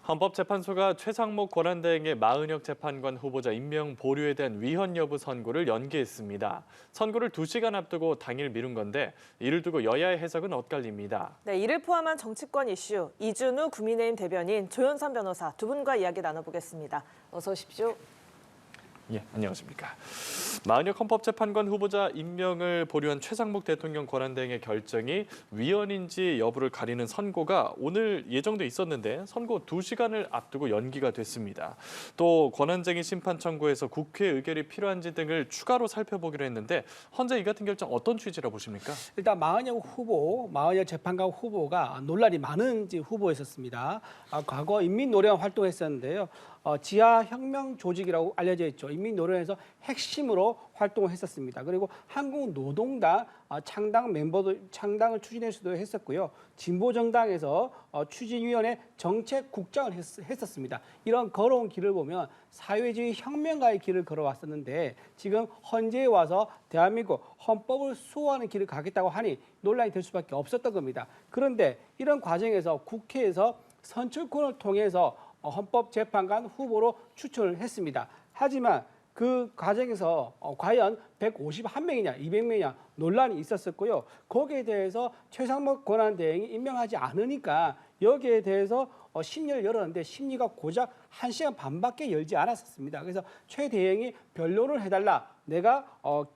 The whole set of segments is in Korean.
헌법재판소가 최상목 권한대행의 마은혁 재판관 후보자 임명 보류에 대한 위헌 여부 선고를 연기했습니다. 선고를 2시간 앞두고 당일 미룬 건데 이를 두고 여야의 해석은 엇갈립니다. 네, 이를 포함한 정치권 이슈, 이준우 국민의힘 대변인, 조현선 변호사 두 분과 이야기 나눠보겠습니다. 어서 오십시오. 예, 안녕하십니까. 마은혁 헌법재판관 후보자 임명을 보류한 최상목 대통령 권한대행의 결정이 위헌인지 여부를 가리는 선고가 오늘 예정돼 있었는데 선고 2시간을 앞두고 연기가 됐습니다. 또 권한쟁의 심판 청구에서 국회 의결이 필요한지 등을 추가로 살펴보기로 했는데 현재 이 같은 결정 어떤 취지라 보십니까? 일단 마은혁 재판관 후보가 논란이 많은 후보였었습니다. 과거 인민노래원 활동했었는데요. 지하 혁명 조직이라고 알려져 있죠. 인민노래원에서 핵심으로 활동을 했었습니다. 그리고 한국노동당 창당을 추진할 수도 했었고요. 진보정당에서 추진위원회 정책국장을 했었습니다. 이런 걸어온 길을 보면 사회주의 혁명가의 길을 걸어왔었는데 지금 헌재에 와서 대한민국 헌법을 수호하는 길을 가겠다고 하니 논란이 될 수밖에 없었던 겁니다. 그런데 이런 과정에서 국회에서 선출권을 통해서 헌법재판관 후보로 추천을 했습니다. 하지만 그 과정에서 과연 151명이냐 200명이냐 논란이 있었었고요. 거기에 대해서 최상목 권한대행이 임명하지 않으니까 여기에 대해서 심리를 열었는데 심리가 고작 1시간 반밖에 열지 않았었습니다. 그래서 최 대행이 변론을 해달라. 내가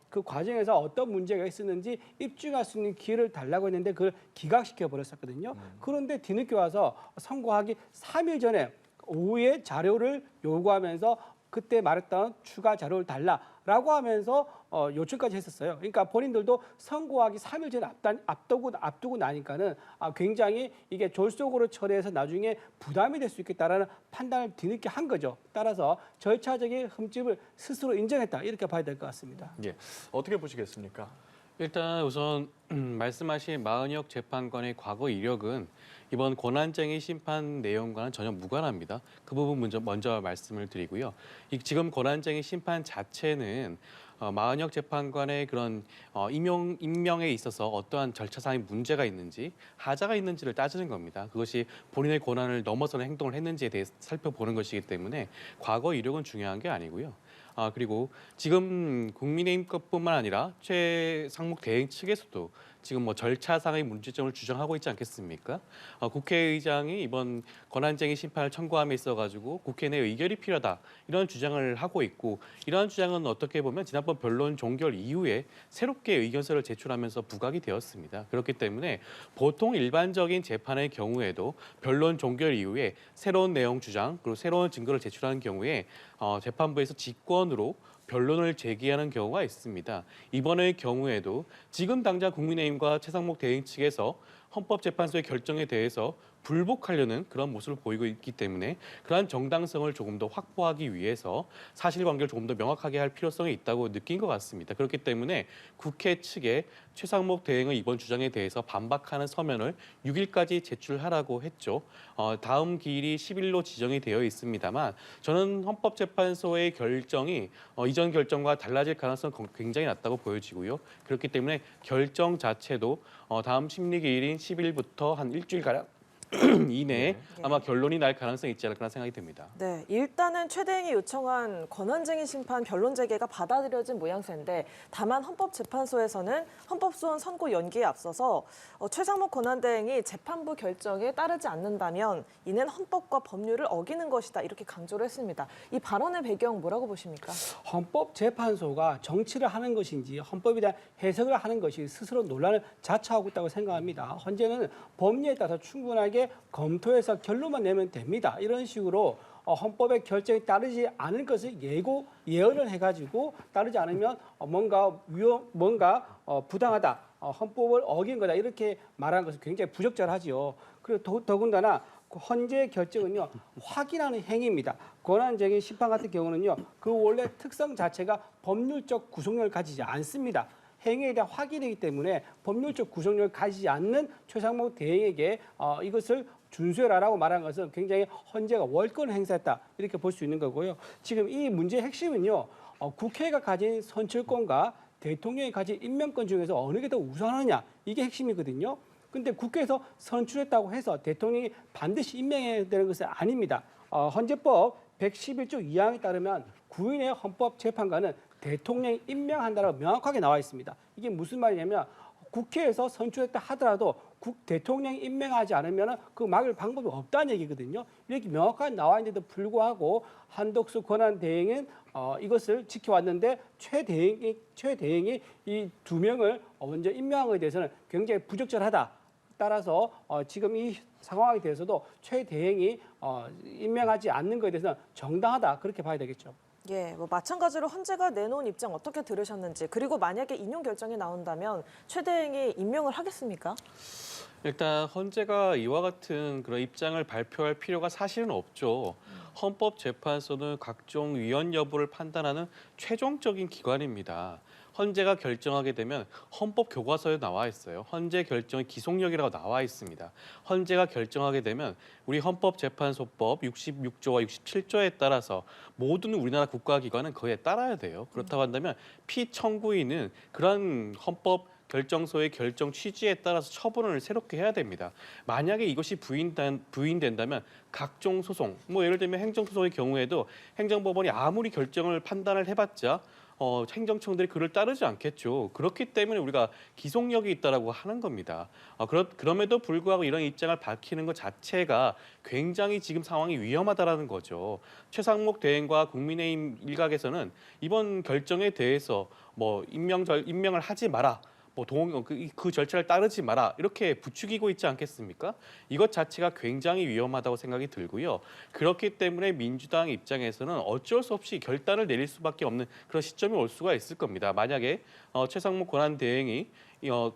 그 과정에서 어떤 문제가 있었는지 입증할 수 있는 기회를 달라고 했는데 그걸 기각시켜 버렸었거든요. 그런데 뒤늦게 와서 선고하기 3일 전에 오후에 자료를 요구하면서 그때 말했던 추가 자료를 달라라고 하면서 요청까지 했었어요. 그러니까 본인들도 선고하기 3일 전에 앞두고 나니까는 굉장히 이게 졸속으로 처리해서 나중에 부담이 될 수 있겠다라는 판단을 뒤늦게 한 거죠. 따라서 절차적인 흠집을 스스로 인정했다 이렇게 봐야 될 것 같습니다. 예, 어떻게 보시겠습니까? 일단 우선 말씀하신 마은혁 재판관의 과거 이력은 이번 권한쟁의 심판 내용과는 전혀 무관합니다. 그 부분 먼저 말씀을 드리고요. 지금 권한쟁의 심판 자체는 마은혁 재판관의 그런 임명에 있어서 어떠한 절차상의 문제가 있는지 하자가 있는지를 따지는 겁니다. 그것이 본인의 권한을 넘어서는 행동을 했는지에 대해 살펴보는 것이기 때문에 과거 이력은 중요한 게 아니고요. 그리고 지금 국민의힘 것뿐만 아니라 최상목 대행 측에서도 지금 절차상의 문제점을 주장하고 있지 않겠습니까? 국회의장이 이번 권한쟁의 심판을 청구함에 있어가지고 국회 내 의결이 필요하다 이런 주장을 하고 있고 이러한 주장은 어떻게 보면 지난번 변론 종결 이후에 새롭게 의견서를 제출하면서 부각이 되었습니다. 그렇기 때문에 보통 일반적인 재판의 경우에도 변론 종결 이후에 새로운 내용 주장 그리고 새로운 증거를 제출하는 경우에 재판부에서 직권으로 변론을 제기하는 경우가 있습니다. 이번의 경우에도 지금 당장 국민의힘과 최상목 대행 측에서 헌법재판소의 결정에 대해서 불복하려는 그런 모습을 보이고 있기 때문에 그러한 정당성을 조금 더 확보하기 위해서 사실관계를 조금 더 명확하게 할 필요성이 있다고 느낀 것 같습니다. 그렇기 때문에 국회 측에 최상목 대행의 이번 주장에 대해서 반박하는 서면을 6일까지 제출하라고 했죠. 다음 기일이 10일로 지정이 되어 있습니다만 저는 헌법재판소의 결정이 이전 결정과 달라질 가능성은 굉장히 낮다고 보여지고요. 그렇기 때문에 결정 자체도 다음 심리기일인 10일부터 한 일주일가량 이내에 아마 결론이 날 가능성이 있지 않을까 생각이 듭니다. 네, 일단은 최 대행이 요청한 권한쟁의 심판 변론 재개가 받아들여진 모양새인데 다만 헌법재판소에서는 헌법소원 선고 연기에 앞서서 최상목 권한대행이 재판부 결정에 따르지 않는다면 이는 헌법과 법률을 어기는 것이다 이렇게 강조를 했습니다. 이 발언의 배경 뭐라고 보십니까? 헌법재판소가 정치를 하는 것인지 헌법에 대한 해석을 하는 것이 스스로 논란을 자초하고 있다고 생각합니다. 현재는 법리에 따라서 충분하게 검토해서 결론만 내면 됩니다. 이런 식으로 헌법의 결정이 따르지 않을 것을 예언을 해가지고 따르지 않으면 뭔가 부당하다, 헌법을 어긴 거다 이렇게 말하는 것은 굉장히 부적절하지요. 그리고 더군다나 헌재 결정은요 확인하는 행위입니다. 권한쟁의 심판 같은 경우는요 그 원래 특성 자체가 법률적 구속력을 가지지 않습니다. 행위에 대한 확인이기 때문에 법률적 구속력을 가지지 않는 최상목 대행에게 이것을 준수해라라고 말한 것은 굉장히 헌재가 월권을 행사했다 이렇게 볼 수 있는 거고요. 지금 이 문제의 핵심은요. 국회가 가진 선출권과 대통령이 가진 임명권 중에서 어느 게 더 우선하느냐 이게 핵심이거든요. 근데 국회에서 선출했다고 해서 대통령이 반드시 임명해야 되는 것은 아닙니다. 헌재법 111조 2항에 따르면 구인의 헌법재판관은 대통령이 임명한다라고 명확하게 나와 있습니다. 이게 무슨 말이냐면 국회에서 선출했다 하더라도 대통령이 임명하지 않으면 그 막을 방법이 없다는 얘기거든요. 이렇게 명확하게 나와 있는데도 불구하고 한덕수 권한대행은 이것을 지켜왔는데 최대행이 이 두 명을 먼저 임명한 것에 대해서는 굉장히 부적절하다. 따라서 지금 이 상황에 대해서도 최대행이 임명하지 않는 것에 대해서는 정당하다. 그렇게 봐야 되겠죠. 예, 뭐 마찬가지로 헌재가 내놓은 입장 어떻게 들으셨는지, 그리고 만약에 인용 결정이 나온다면 최대행이 임명을 하겠습니까? 일단 헌재가 이와 같은 그런 입장을 발표할 필요가 사실은 없죠. 헌법재판소는 각종 위헌 여부를 판단하는 최종적인 기관입니다. 헌재가 결정하게 되면 헌법 교과서에 나와 있어요. 헌재 결정의 기속력이라고 나와 있습니다. 헌재가 결정하게 되면 우리 헌법재판소법 66조와 67조에 따라서 모든 우리나라 국가기관은 그에 따라야 돼요. 그렇다고 한다면 피청구인은 그런 헌법 결정소의 결정 취지에 따라서 처분을 새롭게 해야 됩니다. 만약에 이것이 부인된다면 각종 소송, 뭐 예를 들면 행정소송의 경우에도 행정법원이 아무리 결정을 판단을 해봤자 행정청들이 그를 따르지 않겠죠. 그렇기 때문에 우리가 기속력이 있다라고 하는 겁니다. 그럼에도 불구하고 이런 입장을 밝히는 것 자체가 굉장히 지금 상황이 위험하다라는 거죠. 최상목 대행과 국민의힘 일각에서는 이번 결정에 대해서 뭐 임명을 하지 마라. 그 절차를 따르지 마라 이렇게 부추기고 있지 않겠습니까? 이것 자체가 굉장히 위험하다고 생각이 들고요. 그렇기 때문에 민주당 입장에서는 어쩔 수 없이 결단을 내릴 수밖에 없는 그런 시점이 올 수가 있을 겁니다. 만약에 최상목 권한대행이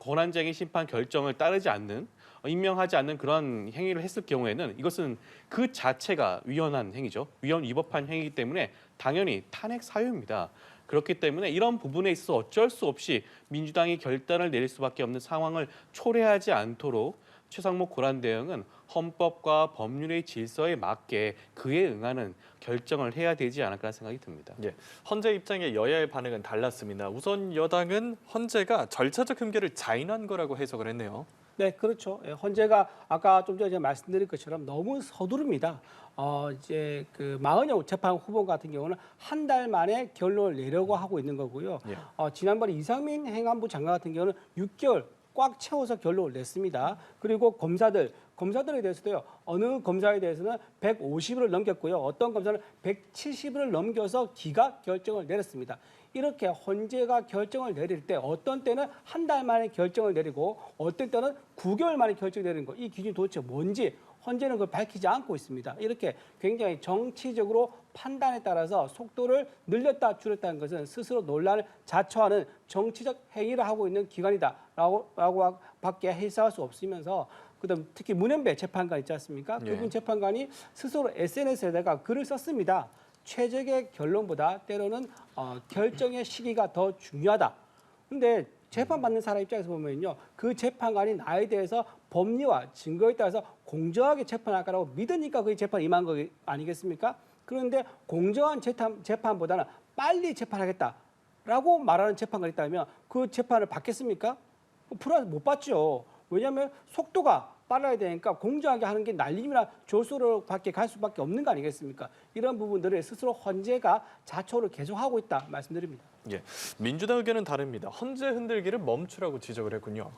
권한쟁의 심판 결정을 따르지 않는 임명하지 않는 그런 행위를 했을 경우에는 이것은 그 자체가 위헌한 행위죠. 위법한 행위이기 때문에 당연히 탄핵 사유입니다. 그렇기 때문에 이런 부분에 있어서 어쩔 수 없이 민주당이 결단을 내릴 수밖에 없는 상황을 초래하지 않도록 최상목 권한대행은 헌법과 법률의 질서에 맞게 그에 응하는 결정을 해야 되지 않을까 생각이 듭니다. 예, 헌재 입장에 여야의 반응은 달랐습니다. 우선 여당은 헌재가 절차적 흠결을 자인한 거라고 해석을 했네요. 네, 그렇죠. 헌재가 아까 좀 전에 말씀드린 것처럼 너무 서두릅니다. 이제 그 마은영 재판 후보 같은 경우는 한 달 만에 결론을 내려고 하고 있는 거고요. 예. 지난번에 이상민 행안부 장관 같은 경우는 6개월 꽉 채워서 결론을 냈습니다. 그리고 검사들에 대해서도요. 어느 검사에 대해서는 150일을 넘겼고요. 어떤 검사는 170일을 넘겨서 기각 결정을 내렸습니다. 이렇게 헌재가 결정을 내릴 때 어떤 때는 한 달 만에 결정을 내리고 어떤 때는 9개월 만에 결정을 내리는 거. 이 기준이 도대체 뭔지 헌재는 그걸 밝히지 않고 있습니다. 이렇게 굉장히 정치적으로 판단에 따라서 속도를 늘렸다 줄였다는 것은 스스로 논란을 자초하는 정치적 행위를 하고 있는 기관이다라고 밖에 해석할 수 없으면서 그다음 특히 문현배 재판관 있지 않습니까? 예. 그분 재판관이 스스로 SNS에다가 글을 썼습니다. 최적의 결론보다 때로는 결정의 시기가 더 중요하다. 그런데 재판받는 사람 입장에서 보면요. 그 재판관이 나에 대해서 법리와 증거에 따라서 공정하게 재판할 거라고 믿으니까 그 재판에 임한 거 아니겠습니까? 그런데 공정한 재판보다는 빨리 재판하겠다라고 말하는 재판관이 있다면 그 재판을 받겠습니까? 못 받죠. 왜냐하면 속도가 빨라야 되니까 공정하게 하는 게 날림이나 조수로 밖에 갈 수밖에 없는 거 아니겠습니까? 이런 부분들을 스스로 헌재가 자초를 계속하고 있다 말씀드립니다. 예, 민주당 의견은 다릅니다. 헌재 흔들기를 멈추라고 지적을 했군요.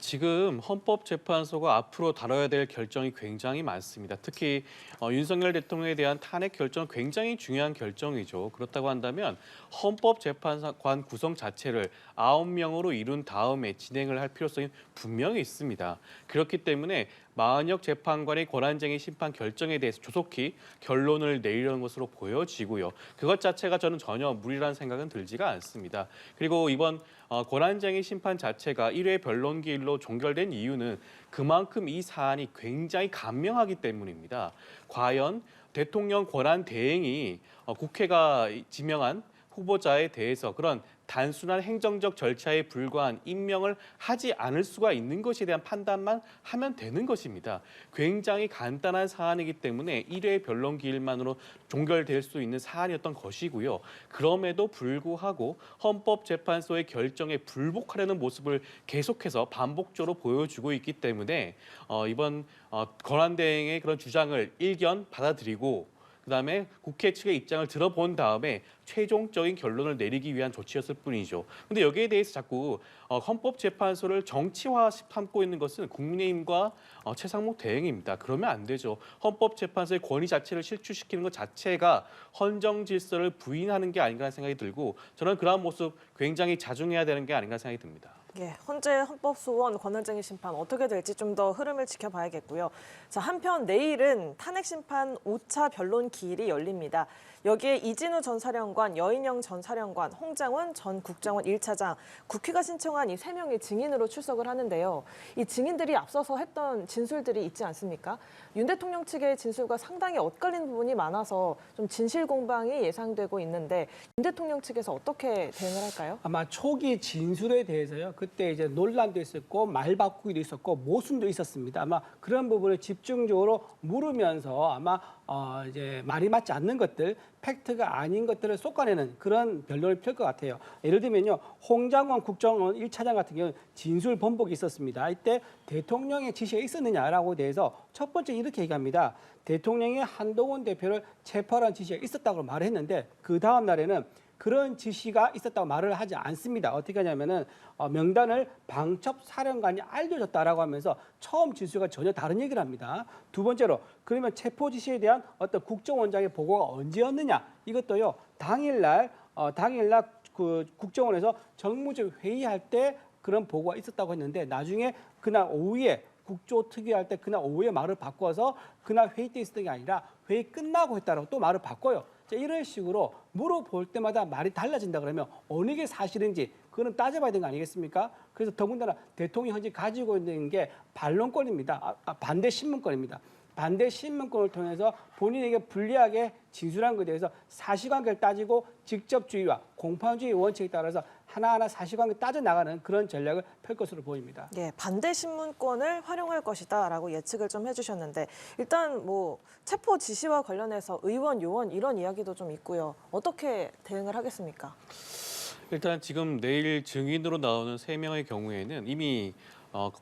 지금 헌법재판소가 앞으로 다뤄야 될 결정이 굉장히 많습니다. 특히 윤석열 대통령에 대한 탄핵 결정은 굉장히 중요한 결정이죠. 그렇다고 한다면 헌법재판관 구성 자체를 9명으로 이룬 다음에 진행을 할 필요성이 분명히 있습니다. 그렇기 때문에 마은혁 재판관의 권한쟁의 심판 결정에 대해서 조속히 결론을 내리려는 것으로 보여지고요. 그것 자체가 저는 전혀 무리라는 생각은 들지가 않습니다. 그리고 이번 권한쟁의 심판 자체가 1회 변론기일로 종결된 이유는 그만큼 이 사안이 굉장히 간명하기 때문입니다. 과연 대통령 권한 대행이 국회가 지명한 후보자에 대해서 그런 단순한 행정적 절차에 불과한 임명을 하지 않을 수가 있는 것에 대한 판단만 하면 되는 것입니다. 굉장히 간단한 사안이기 때문에 1회 변론 기일만으로 종결될 수 있는 사안이었던 것이고요. 그럼에도 불구하고 헌법재판소의 결정에 불복하려는 모습을 계속해서 반복적으로 보여주고 있기 때문에 이번 권한대행의 그런 주장을 일견 받아들이고 그다음에 국회 측의 입장을 들어본 다음에 최종적인 결론을 내리기 위한 조치였을 뿐이죠. 근데 여기에 대해서 자꾸 헌법재판소를 정치화 삼고 있는 것은 국민의힘과 최상목 대행입니다. 그러면 안 되죠. 헌법재판소의 권위 자체를 실추시키는 것 자체가 헌정 질서를 부인하는 게 아닌가 생각이 들고 저는 그러한 모습 굉장히 자중해야 되는 게 아닌가 생각이 듭니다. 예, 현재 헌법소원 권한쟁의 심판 어떻게 될지 좀 더 흐름을 지켜봐야겠고요. 자, 한편 내일은 탄핵심판 5차 변론 기일이 열립니다. 여기에 이진우 전 사령관, 여인영 전 사령관, 홍장원 전 국정원 1차장, 국회가 신청한 이 3명이 증인으로 출석을 하는데요. 이 증인들이 앞서서 했던 진술들이 있지 않습니까? 윤 대통령 측의 진술과 상당히 엇갈린 부분이 많아서 좀 진실 공방이 예상되고 있는데 윤 대통령 측에서 어떻게 대응을 할까요? 아마 초기 진술에 대해서요. 그때 이제 논란도 있었고 말 바꾸기도 있었고 모순도 있었습니다. 아마 그런 부분을 집중적으로 물으면서 아마 이제 말이 맞지 않는 것들, 팩트가 아닌 것들을 쏟아내는 그런 변론을 펼 것 같아요. 예를 들면요, 홍장원 국정원 1차장 같은 경우는 진술 번복이 있었습니다. 이때 대통령의 지시가 있었느냐라고 대해서 첫 번째 이렇게 얘기합니다. 대통령이 한동훈 대표를 체포하라는 지시가 있었다고 말을 했는데 그 다음 날에는 그런 지시가 있었다고 말을 하지 않습니다. 어떻게 하냐면은 명단을 방첩 사령관이 알려줬다라고 하면서 처음 진술과 전혀 다른 얘기를 합니다. 두 번째로 그러면 체포 지시에 대한 어떤 국정원장의 보고가 언제였느냐 이것도요 당일날 그 국정원에서 정무적 회의할 때 그런 보고가 있었다고 했는데 나중에 그날 오후에 국조 특위할 때 그날 오후에 말을 바꿔서 그날 회의 때 있었던 게 아니라 회의 끝나고 했다라고 또 말을 바꿔요. 이런 식으로 물어볼 때마다 말이 달라진다 그러면 어느 게 사실인지 그거는 따져봐야 되는 거 아니겠습니까? 그래서 더군다나 대통령이 현재 가지고 있는 게 반론권입니다. 반대 신문권입니다. 반대 신문권을 통해서 본인에게 불리하게 진술한 것에 대해서 사실관계를 따지고 직접주의와 공판주의 원칙에 따라서 하나하나 사실관계 따져나가는 그런 전략을 펼 것으로 보입니다. 예, 반대 신문권을 활용할 것이다라고 예측을 좀 해주셨는데 일단 뭐 체포 지시와 관련해서 의원, 요원 이런 이야기도 좀 있고요. 어떻게 대응을 하겠습니까? 일단 지금 내일 증인으로 나오는 3명의 경우에는 이미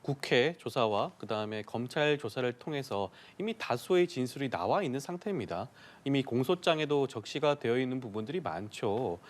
국회 조사와 그다음에 검찰 조사를 통해서 이미 다수의 진술이 나와 있는 상태입니다. 이미 공소장에도 적시가 되어 있는 부분들이 많죠.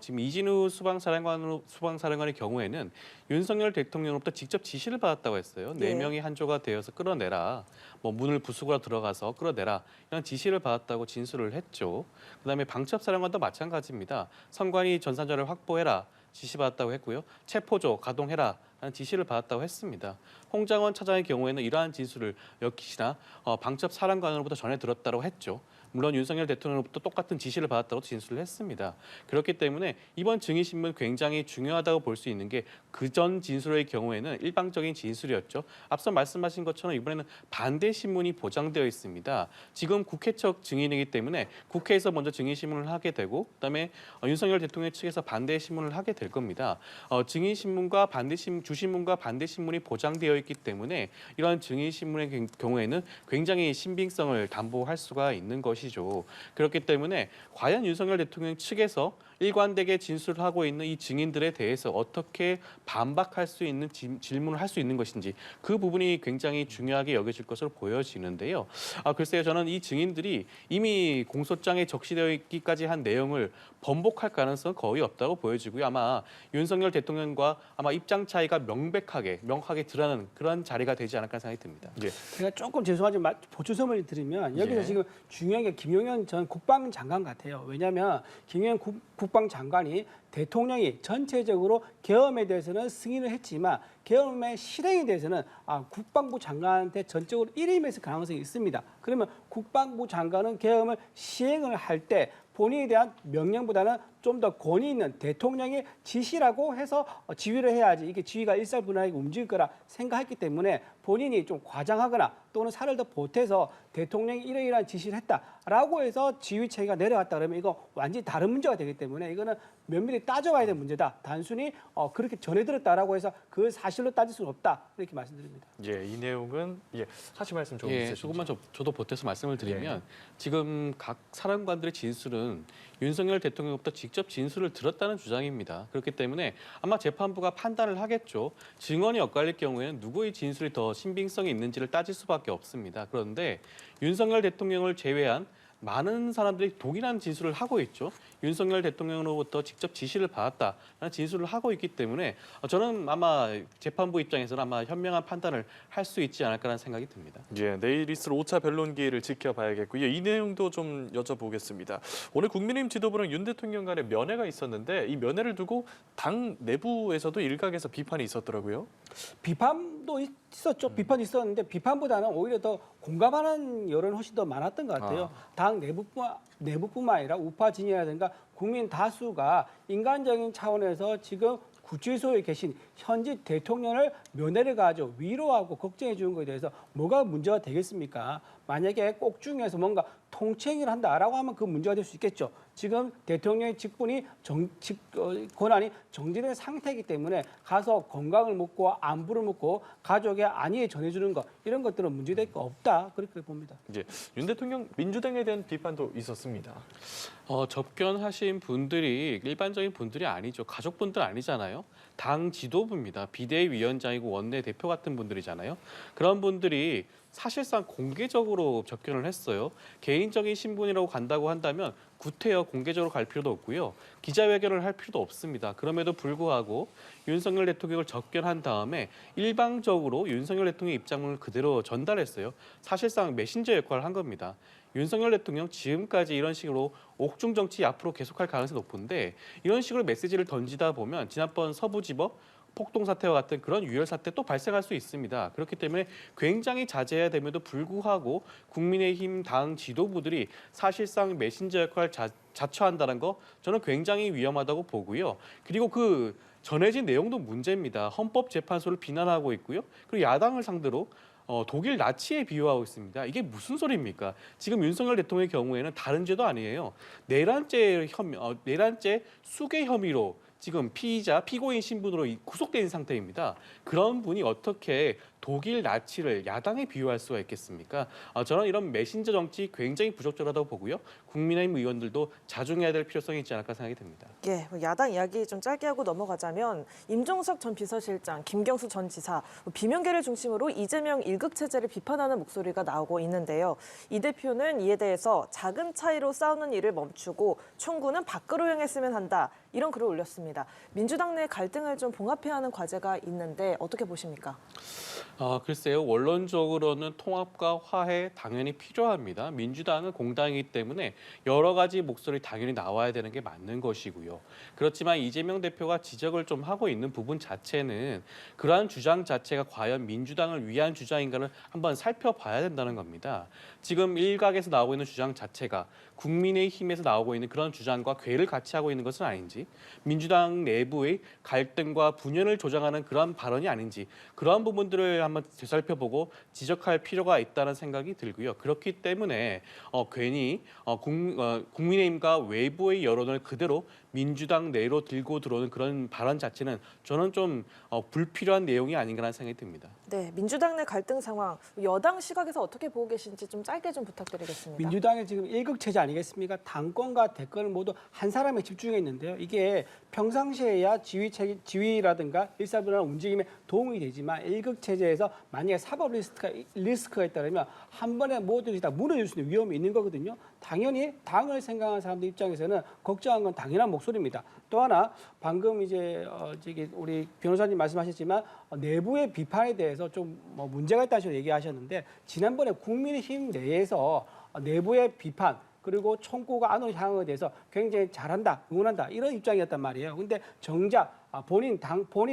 지금 이진우 수방사령관의 경우에는 윤석열 대통령으로부터 직접 지시를 받았다고 했어요. 네. 4명이 한조가 되어서 끌어내라. 뭐 문을 부수고 들어가서 끌어내라. 이런 지시를 받았다고 진술을 했죠. 그다음에 방첩사령관도 마찬가지입니다. 선관위 전산자를 확보해라. 지시받았다고 했고요. 체포조 가동해라. 라는 지시를 받았다고 했습니다. 홍장원 차장의 경우에는 이러한 진술을 역시나 방첩 사령관으로부터 전해 들었다고 했죠. 물론 윤석열 대통령으로부터 똑같은 지시를 받았다고 진술을 했습니다. 그렇기 때문에 이번 증인신문 굉장히 중요하다고 볼 수 있는 게 그전 진술의 경우에는 일방적인 진술이었죠. 앞서 말씀하신 것처럼 이번에는 반대 신문이 보장되어 있습니다. 지금 국회 측 증인이기 때문에 국회에서 먼저 증인신문을 하게 되고 그다음에 윤석열 대통령 측에서 반대 신문을 하게 될 겁니다. 증인신문과 주신문과 반대 신문이 보장되어 있기 때문에 이러한 증인신문의 경우에는 굉장히 신빙성을 담보할 수가 있는 것이죠. 그렇기 때문에 과연 윤석열 대통령 측에서 일관되게 진술을 하고 있는 이 증인들에 대해서 어떻게 반박할 수 있는 질문을 할 수 있는 것인지 그 부분이 굉장히 중요하게 여겨질 것으로 보여지는데요. 글쎄요, 저는 이 증인들이 이미 공소장에 적시되어 있기까지 한 내용을 번복할 가능성은 거의 없다고 보여지고요. 아마 윤석열 대통령과 아마 입장 차이가 명확하게 드러나는 그런 자리가 되지 않을까 생각이 듭니다. 예. 제가 조금 죄송하지만 보충설명을 드리면 여기서 예. 지금 중요한 게 김용현 전 국방장관 같아요. 왜냐하면 김용현 국방장관이 대통령이 전체적으로 계엄에 대해서는 승인을 했지만 계엄의 실행에 대해서는 국방부 장관한테 전적으로 일임했을 가능성이 있습니다. 그러면 국방부 장관은 계엄을 시행을 할 때 본인에 대한 명령보다는 좀 더 권위 있는 대통령의 지시라고 해서 지휘를 해야지 이게 지휘가 일사분란하게 움직일 거라 생각했기 때문에 본인이 좀 과장하거나 또는 살을 더 보태서 대통령이 이러이러한 지시를 했다라고 해서 지휘 체계가 내려갔다 그러면 이거 완전히 다른 문제가 되기 때문에 이거는 면밀히 따져봐야 되는 문제다. 단순히 그렇게 전해들었다라고 해서 그 사실로 따질 수는 없다. 이렇게 말씀드립니다. 예, 이 내용은 하실 말씀 좀 예, 있으시죠? 조금만 저도 보태서 말씀을 드리면 지금 각 사람관들의 진술은 윤석열 대통령부터 직접 진술을 들었다는 주장입니다. 그렇기 때문에 아마 재판부가 판단을 하겠죠. 증언이 엇갈릴 경우에는 누구의 진술이 더 신빙성이 있는지를 따질 수밖에 없습니다. 그런데 윤석열 대통령을 제외한 많은 사람들이 동일한 진술을 하고 있죠. 윤석열 대통령으로부터 직접 지시를 받았다라는 진술을 하고 있기 때문에 저는 아마 재판부 입장에서는 아마 현명한 판단을 할 수 있지 않을까라는 생각이 듭니다. 예, 내일 있을 5차 변론기일을 지켜봐야겠고요. 이 내용도 좀 여쭤보겠습니다. 오늘 국민의힘 지도부랑 윤 대통령 간의 면회가 있었는데 이 면회를 두고 당 내부에서도 일각에서 비판이 있었더라고요. 비판도 있었죠. 비판이 있었는데 비판보다는 오히려 더 공감하는 여론이 훨씬 더 많았던 것 같아요. 당 내부뿐만 아니라 우파 진영이라든가 국민 다수가 인간적인 차원에서 지금 구치소에 계신 현직 대통령을 면회를 가져 위로하고 걱정해 주는 것에 대해서 뭐가 문제가 되겠습니까? 만약에 꼭 중에서 뭔가 통치행위를 한다라고 하면 그 문제가 될 수 있겠죠. 지금 대통령의 직분이 권한이 정지된 상태이기 때문에 가서 건강을 묻고 안부를 묻고 가족의 안위에 전해주는 것 이런 것들은 문제될 거 없다 그렇게 봅니다. 예, 윤 대통령 민주당에 대한 비판도 있었습니다. 접견하신 분들이 일반적인 분들이 아니죠. 가족분들 아니잖아요. 당 지도부입니다. 비대위원장이고 원내대표 같은 분들이잖아요. 그런 분들이 사실상 공개적으로 접견을 했어요. 개인적인 신분이라고 간다고 한다면 구태여 공개적으로 갈 필요도 없고요. 기자회견을 할 필요도 없습니다. 그럼에도 불구하고 윤석열 대통령을 접견한 다음에 일방적으로 윤석열 대통령의 입장을 그대로 전달했어요. 사실상 메신저 역할을 한 겁니다. 윤석열 대통령 지금까지 이런 식으로 옥중 정치 앞으로 계속할 가능성이 높은데 이런 식으로 메시지를 던지다 보면 지난번 서부지법 폭동 사태와 같은 그런 유혈 사태 또 발생할 수 있습니다. 그렇기 때문에 굉장히 자제해야 됨에도 불구하고 국민의힘 당 지도부들이 사실상 메신저 역할을 자처한다는 거 저는 굉장히 위험하다고 보고요. 그리고 그 전해진 내용도 문제입니다. 헌법재판소를 비난하고 있고요. 그리고 야당을 상대로 독일 나치에 비유하고 있습니다. 이게 무슨 소리입니까? 지금 윤석열 대통령의 경우에는 다른 죄도 아니에요. 내란죄 수괴 혐의로 지금 피고인 신분으로 구속된 상태입니다. 그런 분이 어떻게 독일 나치를 야당에 비유할 수가 있겠습니까? 저는 이런 메신저 정치 굉장히 부적절하다고 보고요. 국민의힘 의원들도 자중해야 될 필요성이 있지 않을까 생각이 듭니다. 예, 야당 이야기 좀 짧게 하고 넘어가자면 임종석 전 비서실장, 김경수 전 지사, 비명계를 중심으로 이재명 일극 체제를 비판하는 목소리가 나오고 있는데요. 이 대표는 이에 대해서 작은 차이로 싸우는 일을 멈추고 총구는 밖으로 향했으면 한다. 이런 글을 올렸습니다. 민주당 내 갈등을 좀 봉합해야 하는 과제가 있는데 어떻게 보십니까? 글쎄요. 원론적으로는 통합과 화해 당연히 필요합니다. 민주당은 공당이기 때문에 여러 가지 목소리 당연히 나와야 되는 게 맞는 것이고요. 그렇지만 이재명 대표가 지적을 좀 하고 있는 부분 자체는 그러한 주장 자체가 과연 민주당을 위한 주장인가를 한번 살펴봐야 된다는 겁니다. 지금 일각에서 나오고 있는 주장 자체가 국민의힘에서 나오고 있는 그런 주장과 궤를 같이 하고 있는 것은 아닌지, 민주당 내부의 갈등과 분열을 조장하는 그런 발언이 아닌지 그러한 부분들을 한번 되살펴보고 지적할 필요가 있다는 생각이 들고요. 그렇기 때문에 괜히 국민의힘과 외부의 여론을 그대로 민주당 내로 들고 들어오는 그런 발언 자체는 저는 좀 불필요한 내용이 아닌가라는 생각이 듭니다. 네, 민주당 내 갈등 상황, 여당 시각에서 어떻게 보고 계신지 좀 짧게 좀 부탁드리겠습니다. 민주당의 지금 일극 체제 아니겠습니까? 당권과 대권을 모두 한 사람에 집중해 있는데요. 이게 평상시에야 지위라든가 일사불란 움직임에 도움이 되지만 일극 체제에서 만약에 사법 리스크가 있다면 한 번에 모든 다 무너질 수 있는 위험이 있는 거거든요. 당연히 당을 생각하는 사람들 입장에서는 걱정한 건 당연한 목소리입니다. 또 하나 방금 이제 우리 변호사님 말씀하셨지만 내부의 비판에 대해서 좀 문제가 있다는 식으로 얘기하셨는데 지난번에 국민의힘 내에서 내부의 비판 그리고 총구가 안으로 향하는 대해서 굉장히 잘한다, 응원한다 이런 입장이었단 말이에요. 근데 정작 본인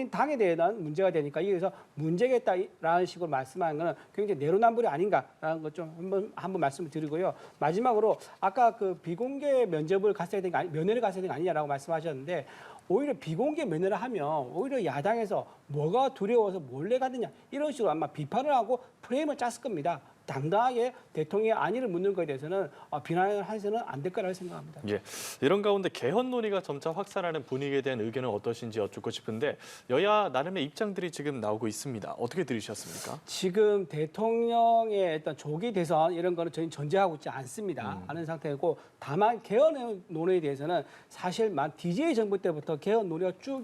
당에 대한 문제가 되니까 이래서 문제겠다라는 식으로 말씀하는 것은 굉장히 내로남불이 아닌가라는 것 좀 한번 말씀을 드리고요. 마지막으로 아까 그 비공개 면회를 갔어야 되는 거 아니냐라고 말씀하셨는데 오히려 비공개 면회를 하면 오히려 야당에서 뭐가 두려워서 몰래 가느냐 이런 식으로 아마 비판을 하고 프레임을 짰을 겁니다. 당당하게 대통령의 안위를 묻는 것에 대해서는 비난을 해서는 안 될 거라고 생각합니다. 예, 이런 가운데 개헌 논의가 점차 확산하는 분위기에 대한 의견은 어떠신지 여쭙고 싶은데 여야 나름의 입장들이 지금 나오고 있습니다. 어떻게 들으셨습니까? 지금 대통령의 어떤 조기 대선 이런 거는 저희는 전제하고 있지 않습니다. 하는 상태고 다만 개헌 논의에 대해서는 사실 DJ 정부 때부터 개헌 논의가 쭉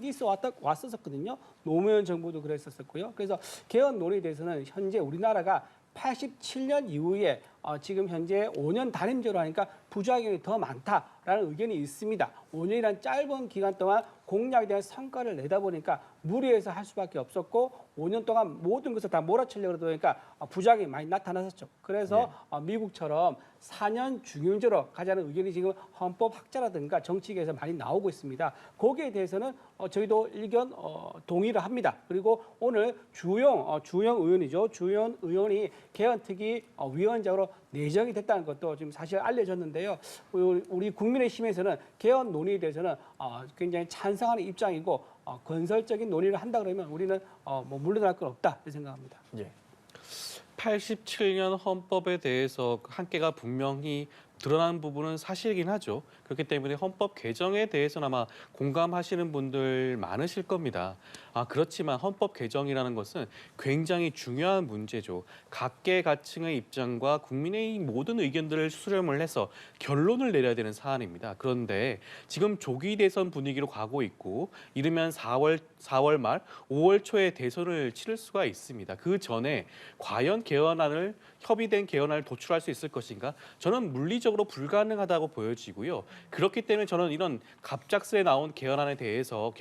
왔었거든요. 노무현 정부도 그랬었고요. 그래서 개헌 논의에 대해서는 현재 우리나라가 87년 이후에 지금 현재 5년 단임제로 하니까 부작용이 더 많다라는 의견이 있습니다. 5년이란 짧은 기간 동안 공약에 대한 성과를 내다 보니까 무리해서 할 수밖에 없었고 5년 동안 모든 것을 다 몰아치려고 그러다 보니까 부작용이 많이 나타났었죠. 그래서 미국처럼 4년 중용제로 가자는 의견이 지금 헌법학자라든가 정치계에서 많이 나오고 있습니다. 거기에 대해서는 저희도 의견 동의를 합니다. 그리고 오늘 주영 의원이죠. 주영 의원이 개헌특위 위원장으로 내정이 됐다는 것도 지금 사실 알려졌는데요. 우리 국민의힘에서는 개헌 논의에 대해서는 굉장히 찬성하는 입장이고 건설적인 논의를 한다 그러면 우리는 물러날 건 없다 이렇게 생각합니다. 예. 87년 헌법에 대해서 한계가 분명히 드러난 부분은 사실이긴 하죠. 그렇기 때문에 헌법 개정에 대해서는 아마 공감하시는 분들 많으실 겁니다. 그렇지만 헌법 개정이라는 것은 굉장히 중요한 문제죠. 각계각층의 입장과 국민의 모든 의견들을 수렴을 해서 결론을 내려야 되는 사안입니다. 그런데 지금 조기 대선 분위기로 가고 있고 이르면 4월 말 5월 초에 대선을 치를 수가 있습니다. 그 전에 과연 협의된 개헌안을 도출할 수 있을 것인가? 저는 물리적으로 불가능하다고 보여지고요. 그렇기 때문에 저는 이런 갑작스레 나온 개헌론에 대해서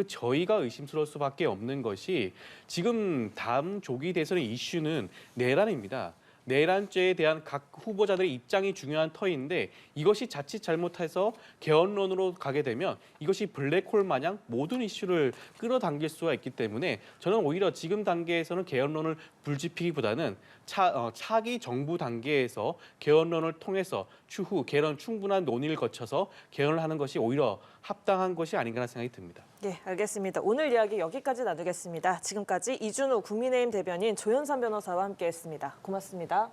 저희가 의심스러울 수밖에 없는 것이 지금 다음 조기 대선의 이슈는 내란입니다. 내란죄에 대한 각 후보자들의 입장이 중요한 터인데 이것이 자칫 잘못해서 개헌론으로 가게 되면 이것이 블랙홀 마냥 모든 이슈를 끌어당길 수가 있기 때문에 저는 오히려 지금 단계에서는 개헌론을 불지피기보다는 차기 정부 단계에서 개헌론을 통해서 추후 개헌 충분한 논의를 거쳐서 개헌을 하는 것이 오히려 합당한 것이 아닌가 하는 생각이 듭니다. 네, 알겠습니다. 오늘 이야기 여기까지 나누겠습니다. 지금까지 이준우 국민의힘 대변인 조현선 변호사와 함께했습니다. 고맙습니다.